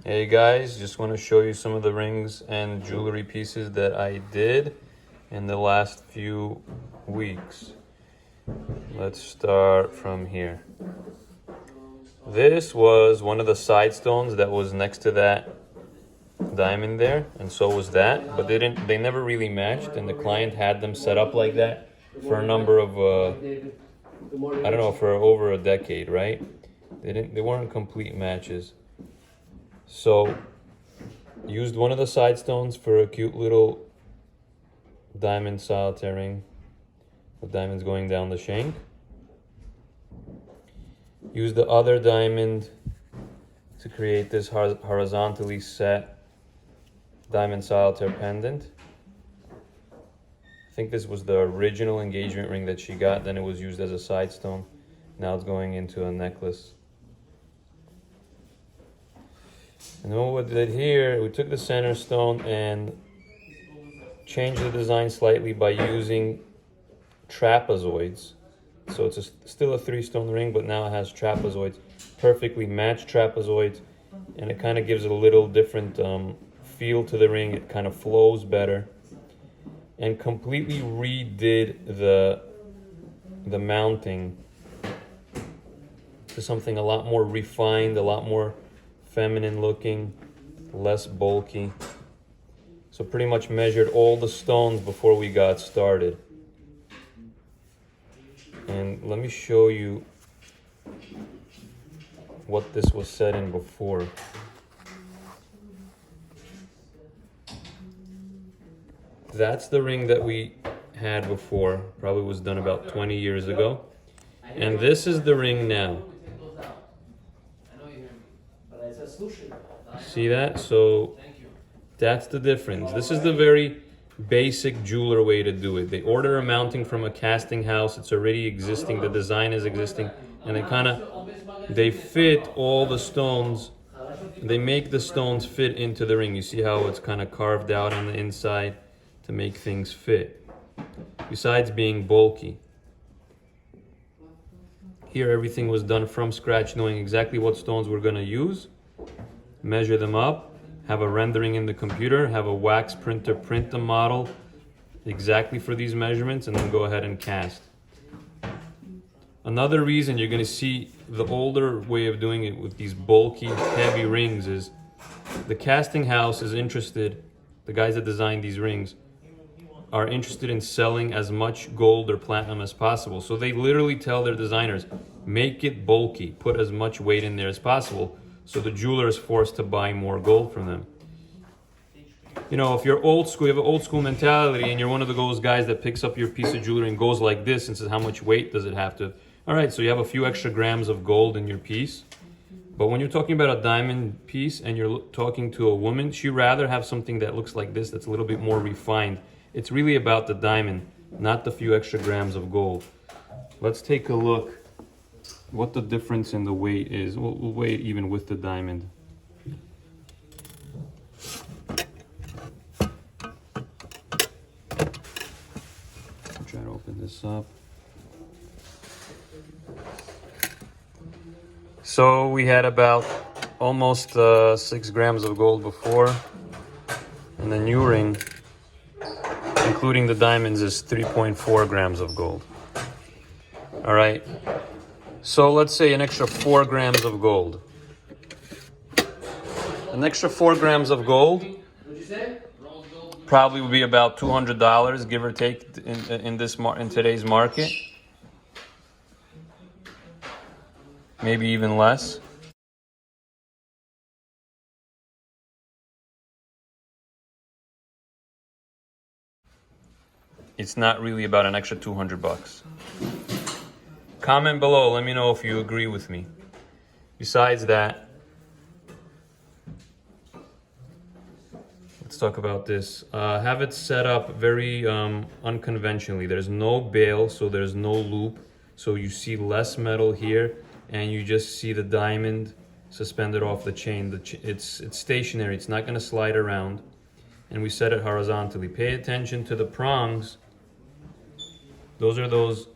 Hey guys, just want to show you some of the rings and jewelry pieces that I did in the last few weeks. Let's start from here. This was one of the side stones that was next to that diamond there, and so was that, but they never really matched, and the client had them set up like that for a number of I don't know, for over a decade, right? They weren't complete matches. So used one of the side stones for a cute little diamond solitaire ring with diamonds going down the shank. Used the other diamond to create this horizontally set diamond solitaire pendant. I think this was the original engagement ring that she got, then it was used as a side stone. Now it's going into a necklace. And then what we did here, we took the center stone and changed the design slightly by using trapezoids. So it's still a 3-stone ring, but now it has trapezoids, perfectly matched trapezoids, and it kind of gives a little different feel to the ring. It kind of flows better, and completely redid the mounting to something a lot more refined, a lot more feminine looking, less bulky. So pretty much measured all the stones before we got started. And let me show you what this was set in before. That's the ring that we had before, probably was done about 20 years ago. And this is the ring now. See that? So that's the difference. This is the very basic jeweler way to do it. They order a mounting from a casting house. It's already existing. The design is existing. And they fit all the stones. They make the stones fit into the ring. You see how it's kind of carved out on the inside to make things fit. Besides being bulky. Here everything was done from scratch, knowing exactly what stones we're going to use. Measure them up, have a rendering in the computer, have a wax printer print the model exactly for these measurements, and then go ahead and cast. Another reason you're going to see the older way of doing it with these bulky, heavy rings is the casting house is interested, the guys that design these rings are interested in selling as much gold or platinum as possible. So they literally tell their designers, make it bulky, put as much weight in there as possible, so the jeweler is forced to buy more gold from them. You know, if you're old school, you have an old school mentality, and you're one of those guys that picks up your piece of jewelry and goes like this and says, how much weight does it have to? All right, so you have a few extra grams of gold in your piece. But when you're talking about a diamond piece and you're talking to a woman, she'd rather have something that looks like this, that's a little bit more refined. It's really about the diamond, not the few extra grams of gold. Let's take a look what the difference in the weight is. We'll weigh it even with the diamond. I'll try to open this up. So we had about almost 6 grams of gold before, and the new ring, including the diamonds, is 3.4 grams of gold. All right. So let's say an extra 4 grams of gold. An extra 4 grams of gold probably would be about $200, give or take, in today's market. Maybe even less. It's not really about an extra $200. Comment below, let me know if you agree with me. Besides that, let's talk about this. Have it set up very unconventionally. There's no bail, so there's no loop. So you see less metal here, and you just see the diamond suspended off the chain. It's stationary, it's not gonna slide around. And we set it horizontally. Pay attention to the prongs. Those are those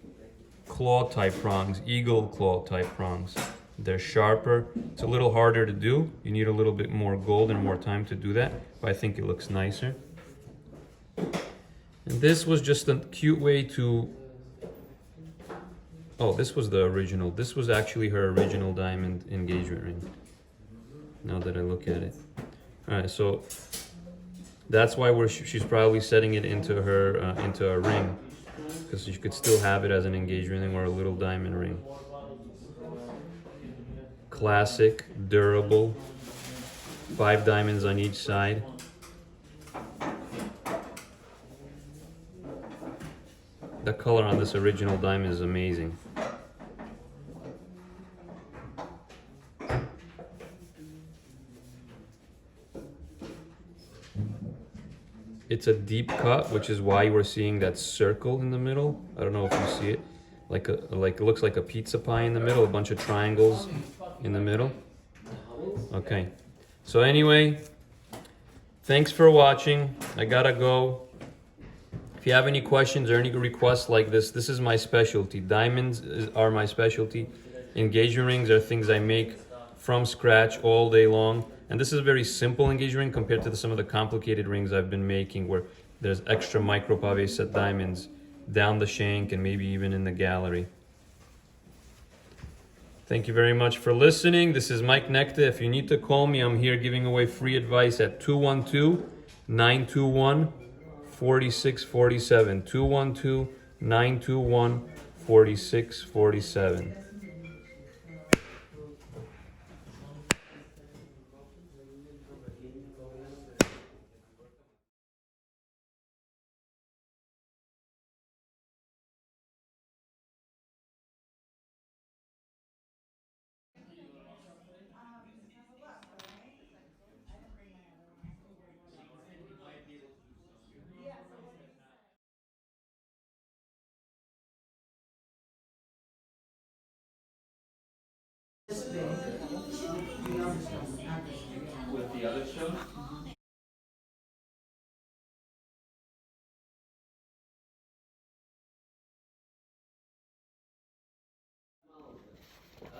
claw type prongs, eagle claw type prongs. They're sharper. It's a little harder to do. You need a little bit more gold and more time to do that, but I think it looks nicer. And this was just a cute way to... Oh, this was the original. This was actually her original diamond engagement ring, now that I look at it. All right, so that's why she's probably setting it into a ring, because you could still have it as an engagement ring or a little diamond ring. Classic, durable, 5 diamonds on each side. The color on this original diamond is amazing. It's a deep cut, which is why we're seeing that circle in the middle. I don't know if you see it. Like it looks like a pizza pie in the middle, a bunch of triangles in the middle. Okay. So anyway, thanks for watching. I gotta go. If you have any questions or any requests like this is my specialty. Diamonds are my specialty. Engagement rings are things I make from scratch all day long. And this is a very simple engagement ring compared to some of the complicated rings I've been making, where there's extra micro pave set diamonds down the shank and maybe even in the gallery. Thank you very much for listening. This is Mike Nekta. If you need to call me, I'm here giving away free advice at 212-921-4647. 212-921-4647. With the other stone?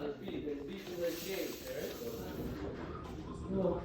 There's beef in the shade, right?